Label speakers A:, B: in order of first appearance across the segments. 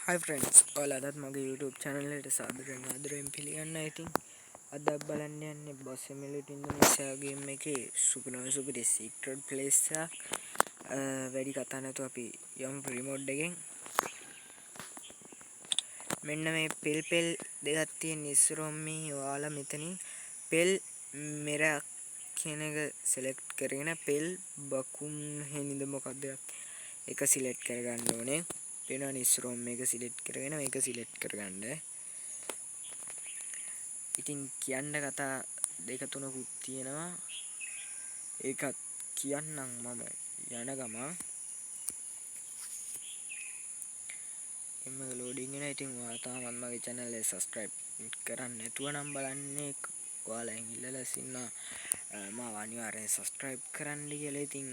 A: Hi friends, ඔයාලටත් මගේ YouTube channel එකට ආදරයෙන් පිළිගන්නවා. ඉතින් අද බලන්න යන්නේ Boss Simulator Indonesia game එකේ සුපිරි secret place එකක්. වැඩි කතා නැතුව අපි යමු remote එකෙන්. මෙන්න මේ පෙල් දෙකක් තියෙන ඉස්සරහම මේ ඔයාලා මෙතනින් පෙල් මෙරක් කියන එක select කරගෙන පෙල් බකුම් හෙනින්ද මොකක්ද එක select කරගන්න ඕනේ. වෙනවනේ ඉස්සරහම මේක select කරගෙන මේක select කරගන්න. ඉතින් කියන්න කතා දෙක තුනකුත් තියෙනවා. ඒකත් කියන්නම් මම යන ගම. එම්ම loading වෙනවා. ඉතින් ඔයාලා තාමත් මගේ channel එක subscribe කරන්නේ නැතුව නම් බලන්නේ ඔයාලා ඉල්ලලා ඉන්නවා. මාව අනිවාර්යෙන් subscribe කරන්න කියලා. ඉතින්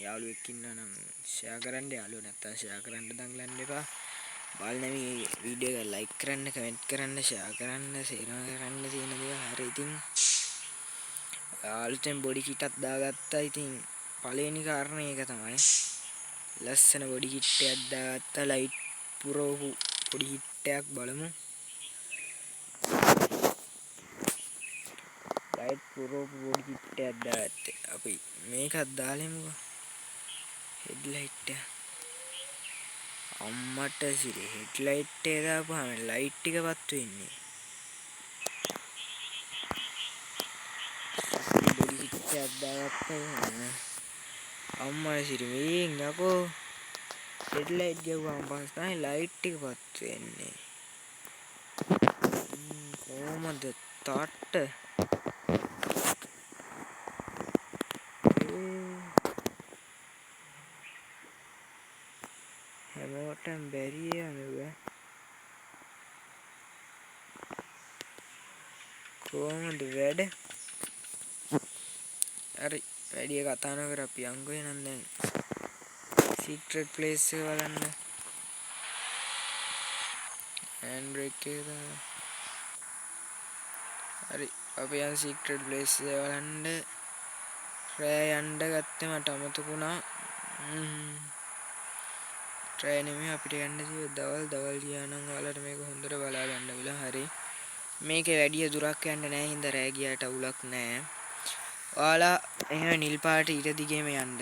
A: යාළුවෙක් ඉන්නවා නම් share කරන්න. යාළුවෝ නැත්තම් share කරන්න දඟලන්න එපා. බලන මේ වීඩියෝ එක like කරන්න, comment කරන්න, share කරන්න, සේරම කරන්න තියෙන දේ හරි. ඉතින් අලුතෙන් බොඩි කිටක් දාගත්තා. ඉතින් පළවෙනි කාරණේ ඒක තමයි. ලස්සන බොඩි කිට් එකක් දාගත්තා. ලයිට් පුරවපු බොඩි කිට් එකක් බලමු. ලයිට් පුරවපු බොඩි කිට් එකක් දාගත්තා. අපි මේකත් දාලෙමුකෝ. හෙඩ්ලයිට් එක අම්මට සිරි හෙඩ්ලයිට් එක දාපුවාම ලයිට් ටිකපත් වෙන්නේ. බොඩි කිට් එකක් දාගත්තා. අම්මට සිරි මේන් යකෝ හෙඩ්ලයිට් ගෙවුවාම පස්සේ තමයි ලයිට් ටිකපත් වෙන්නේ. කොහමද තාට්ට හැමෝටම බැරි යනවා. කොහමද වැඩ? හරි වැඩි කතා නොකර අපි යන්කෝ එහෙනම් දැන් secret place එක බලන්න. hand brake එක දාලා. හරි අපි යන් secret place එක බලන්න. රෑ යන්න ගත්තේ මට අමතක වුණා. රෑ නෙමෙයි අපිට යන්න තියෙන්නේ දවල් ගියානම් ඔයාලට මේක හොඳට බලා ගන්න වෙලා හරි. මේකේ වැඩි දුරක් යන්න නැහැ හින්දා රෑ ගියාට අවුලක් නැහැ. ඔයාලා එහෙම නිල් පාට ඊට දිගේම යන්න.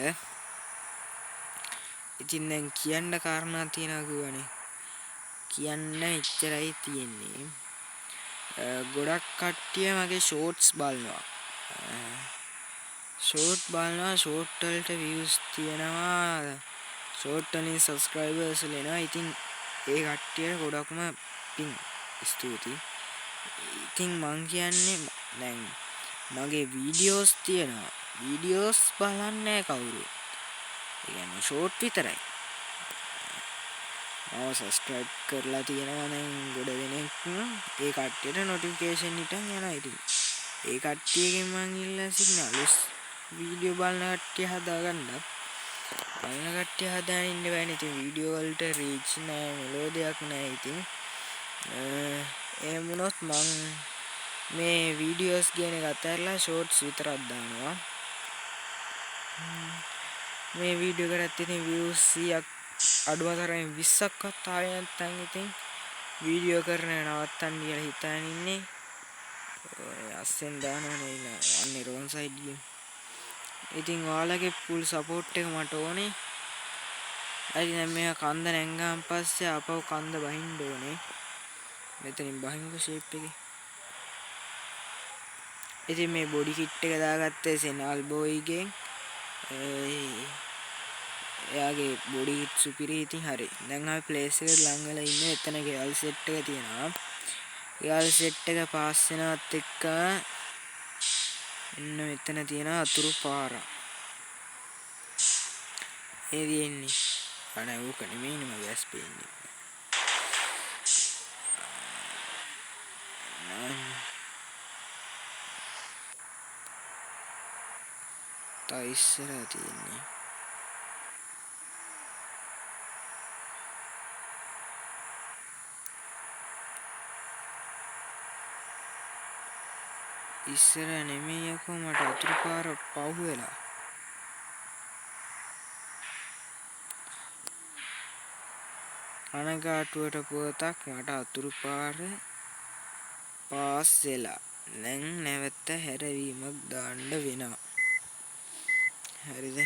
A: ඉතින් දැන් කියන්න කාරණා තියනවා කිව්වනේ. කියන්න එච්චරයි තියෙන්නේ. ගොඩක් කට්ටිය මගේ shorts බලනවා. short වලට views තියෙනවා. short වලින් subscribers එනවා. ඉතින් ඒ කට්ටියට ගොඩක්ම පින් ස්තුතියි. ඉතින් මං කියන්නේ දැන් මගේ වීඩියෝස් තියෙනවා. වීඩියෝස් බලන්නේ කවුරු? ඒ කියන්නේ short විතරයි. මම subscribe කරලා තියෙනවා දැන් ගොඩ දෙනෙක්. ඒ කට්ටියට notification හිටන් යනවා. ඉතින් ඒ කට්ටියගෙන් මං ඉල්ලා සිටිනවා අලුත් වීඩියෝ බලන කට්ටිය හදාගන්න. බලන කට්ටිය හදාගෙන ඉන්න බෑනේ. ඉතින් වීඩියෝ වලට reach නැහැ, මෙලෝඩියක් නැහැ. ඉතින් එහෙම වුණොත් මං මේ වීඩියෝස් කියන එක අතහැරලා shorts විතරක් දානවා. මේ වීඩියෝ කරත් ඉතින් views 100ක් අඩුම තරමින් 20ක්වත් ආවේ නැත්නම් ඉතින් වීඩියෝ කරන නවත්තන්න කියලා හිතාගෙන ඉන්නේ. අස්සෙන් දානවනේ අන්නේ රෝන් සයිඩ් ගිහින්. ඉතින් ඔයාලගේ full support එක මට ඕනේ. හරි දැන් මේ කන්ද නැංගාන් පස්සේ ආපහු කන්ද බහින්න ඕනේ. මෙතනින් බහින්කෝ shape එකේ. ඉතින් මේ බොඩි කිට් එක දාගත්තේ සෙනල් බෝයිගෙන්. එයාගේ බොඩි කිට් සුපිරි. ඉතින් හරි. දැන් අපි ප්ලේස් එකට ලං වෙලා ඉන්නේ. එතන ගෙවල් සෙට් එක තියෙනවා. ගෙවල් සෙට් එක පාස් වෙනවත් එක්ක එන්න මෙතන තියෙන අතුරු පාර. ඒ තියෙන්නේ. අනේ ඕක නෙමෙයිනේ මගේ ඇස් පේන්නේ. ඉස්සරහ තියෙන්නේ ඉස්සර නෙමෙයි යකෝ මට අතුරු පාර පහු වෙලා. කනගාටුවට පුවතක් මට අතුරු පාර පාස් වෙලා. දැන් නැවත හැරවීමක් දාන්න වෙනවා. හරිද?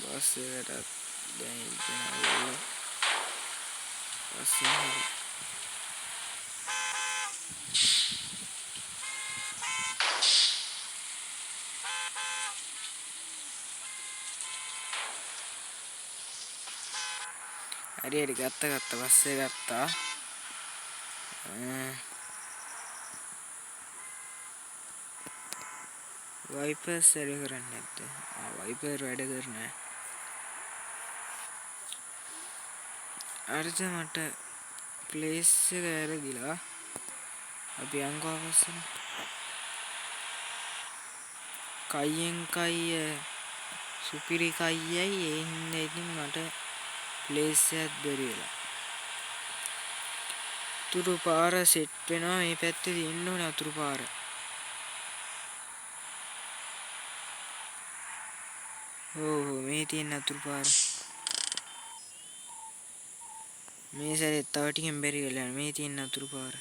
A: බස් එකටත් දැන් ඉතින් බස් එක හරියට ගත්ත බස් එක ගත්තා. වයිපර්ස් වැඩ කරන්නේ නැද්ද? වයිපර් වැඩ කරන්නේ. අර්ජ මට ප්ලේස් එක ඇරදිලා. අපි යන්කෝ පස්සට. කයියෙන් කයිය සුපිරි කයියයි ඒ හින්දා ඉතින් මට ප්ලේස් එකක් බැරි වෙලා. අතුරු පාර සෙට් වෙනවා. මේ පැත්තේ තියෙන්න ඕනේ අතුරු පාර. මේ තියෙන අතුරු පාර. මේ සැරේ තව ටිකෙන් බැරි වෙලා යනවා. මේ තියෙන අතුරු පාර.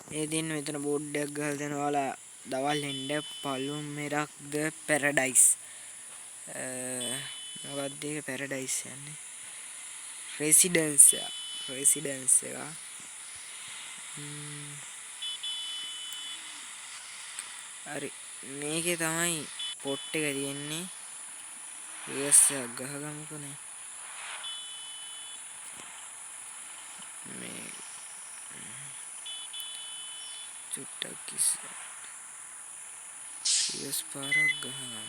A: මේ දෙන්න මෙතන බෝඩ් එකක් ගහලා දෙනවා. ඔයාලා දවල් එන්න පළුමෙරක්ද පැරඩයිස්. මොකක්ද ඒක පැරඩයිස් යන්නේ? රෙසිඩන්ස් එක. හරි මේකේ තමයි පොට් එක තියෙන්නේ. රියස් එක ගහගමුකනේ. මේ චුට්ටක් රියස් පාරක් ගහගමු.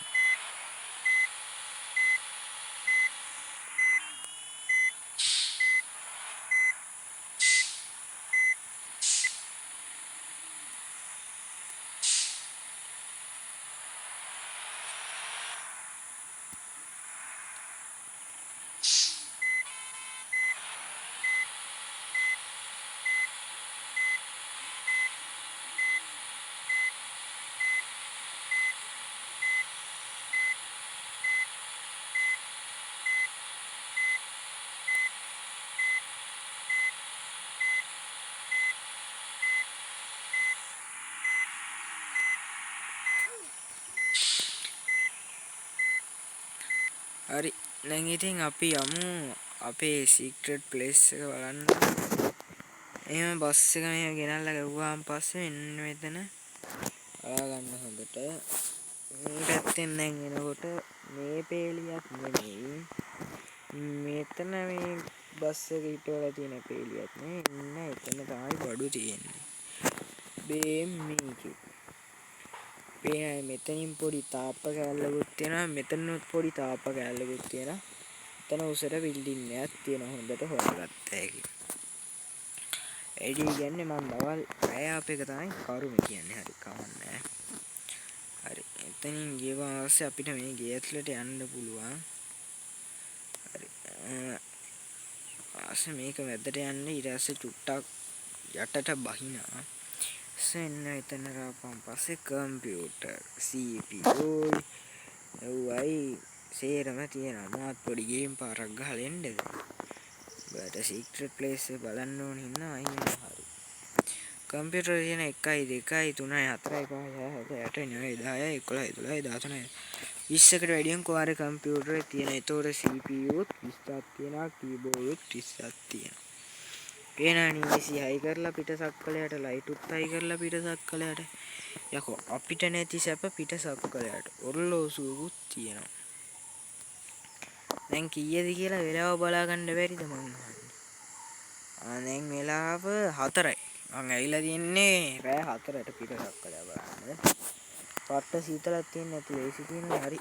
A: හරි දැන් ඉතින් අපි යමු අපේ සීක්‍රට් ප්ලේස් එක බලන්න. එහෙම බස් එක මෙහෙම ගෙනල්ලා ගවුවාන් පස්සේ මෙන්න මෙතන ඔයා ගන්න හොඳට මේ පැත්තෙන් දැන් එනකොට මේ පේලියක් නෙමෙයි මෙතන මේ බස් එක හිටවලා තියෙන පේලියක් නේ. ඉන්න එතන තමයි බඩු තියෙන්නේ. මේකේ පේනයි මෙතනින් පොඩි තාප්ප කෑල්ලකුත් තියෙනවා. මෙතනත් පොඩි තාප්ප කෑල්ලකුත් තියෙනවා. එතන උසට බිල්ඩින් එකක් තියෙනවා. හොඳට හොයාගත්ත හැකි. එඩි කියන්නේ මම දවල් රැය අපේක තමයි කරුම කියන්නේ. හරි කවන්නේ. හරි එතනින් ගියවන් පස්සේ අපිට මේ ගේ ඇතුළට යන්න පුළුවන්. හරි ආසේ මේක වැදට යන්න ඊට පස්සේ චුට්ටක් යටට බහිනවා. සෙන්න එතන රාපම් පස්සේ කම්පියුටර් CPU එව්වයි සේරම තියෙනවා. මාත් පොඩි ගේම් පාරක් ගහලා එන්නද බට සීක්‍රට් ප්ලේස් එක බලන්න ඕන හින්දා අයියා. හරි කම්පියුටර් තියෙන 1 2 3 4 5 6 7 8 9 10 11 12 13 20කට වැඩියෙන් කොහරි කම්පියුටරේ තියෙන. ඒතකොට CPU උත් 20ක් තියෙනවා. කීබෝඩ් උත් 20ක් තියෙනවා. පේනවනේ AC හයි කරලා පිටසක්කලයට ලයිට් උත් හයි කරලා පිටසක්කලයට. යකෝ අපිට නැති සැප පිටසක්කලයට ඔරලෝසුවකුත් තියෙනවා. දැන් කීයද කියලා වෙලාව බලා ගන්න බැරිද මං අහන්නේ. දැන් වෙලාව 4යි. මං ඇවිල්ලා තියන්නේ රෑ 4ට පිටසක්කලය බලන්න. පට්ට සීතලක් තියෙන්නේ නැති AC තියෙනවා. හරි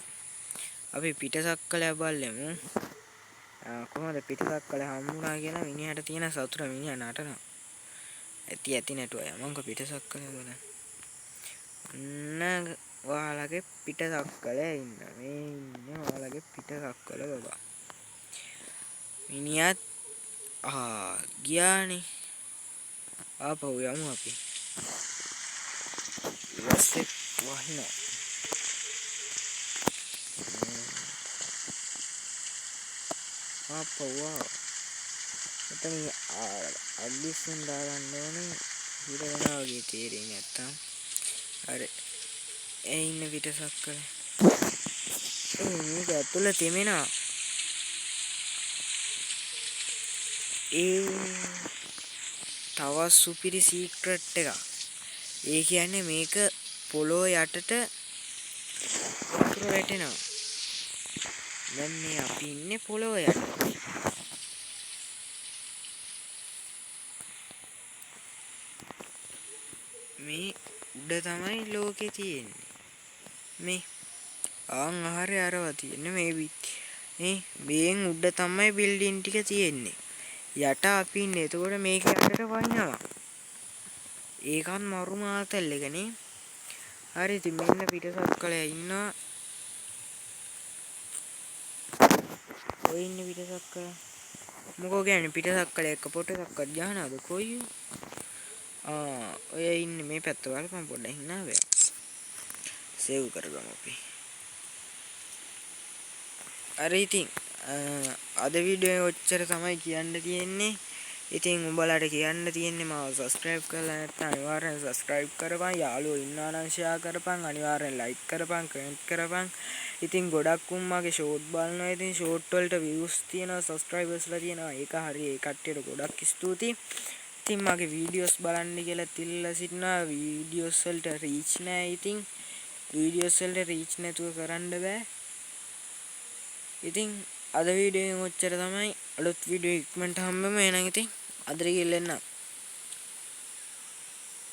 A: අපි පිටසක්කලය බලමු. කොහොමද පිටසක්කලය හම්බුණා කියලා මිනිහට තියෙන සතුට මිනිහා නටනවා. ඇති නැටුවා යමංක පිටසක්කලය බලන්න. ඔයාලගේ පිට සක්වලේ ඉන්න මේ ඉන්නේ ඔයාලගේ පිට සක්වල බබා මිනිහත් ගියානේ ආපහු යමු අපි ඊපස්සේ වහිනවා ආපහු මෙතන අල්ලිස්සෙන් දාගන්න ඕනේ හිර වෙනවා වගේ තේරෙන්නේ නැත්තම් අර ඉන්න පිටසක් කළ මේක ඇතුළේ තෙමෙනවා තවත් සුපිරි සීක්‍රට් එකක් ඒ කියන්නේ මේක පොළොව යටට වතුර වැටෙනවා දැන් මේ අපි ඉන්නේ පොළොව යට මේ උඩ තමයි ලෝකේ තියෙන්නේ මේ ආහාරය අරවා තියෙන්නේ මේ මේන් උඩ තමයි බිල්ඩින් ටික තියෙන්නේ යට අපි ඉන්නේ එතකොට මේක යටට වහිනවා ඒකත් මරු මාතල් එකනේ හරි ඉතින් මෙන්න පිටසක්කලයා ඉන්නවා ඔය ඉන්නේ පිටසක්කලයා මොකෝ කියන්නේ පිටසක්කලයා එක්ක පොටසක්කත් ගහනවාද කොයියෝ ඔය ඉන්නේ මේ පැත්ත බලපන් පොඩ්ඩක් හිනා වෙලා සේව් කරගමු අපි අර ඉතින් අද වීඩියෝ ඔච්චර තමයි කියන්න තියෙන්නේ ඉතින් උඹලාට කියන්න තියෙන්නේ මාව subscribe කරලා නැත්නම් අනිවාර්යෙන් subscribe කරපන් යාළුවෝ ඉන්නවා නම් share කරපන් අනිවාර්යෙන් like කරපන් comment කරපන් ඉතින් ගොඩක් උම්මාගේ short බලනවා ඉතින් short වලට views තියෙනවා subscribersලා තියෙනවා ඒක හරි ඒ කට්ටියට ගොඩක් ස්තුතියි ඉතින් මගේ videos බලන්න කියලා තිල්ලා සිටිනවා videos වලට reach නැහැ ඉතින් videos වලට reach නැතුව කරන්න බෑ ඉතින් අද වීඩියෝ එක ඔච්චර තමයි අලුත් වීඩියෝ ඉක්මනට හම්බෙමු එහෙනම් ඉතින් අදට ගිහින් එන්න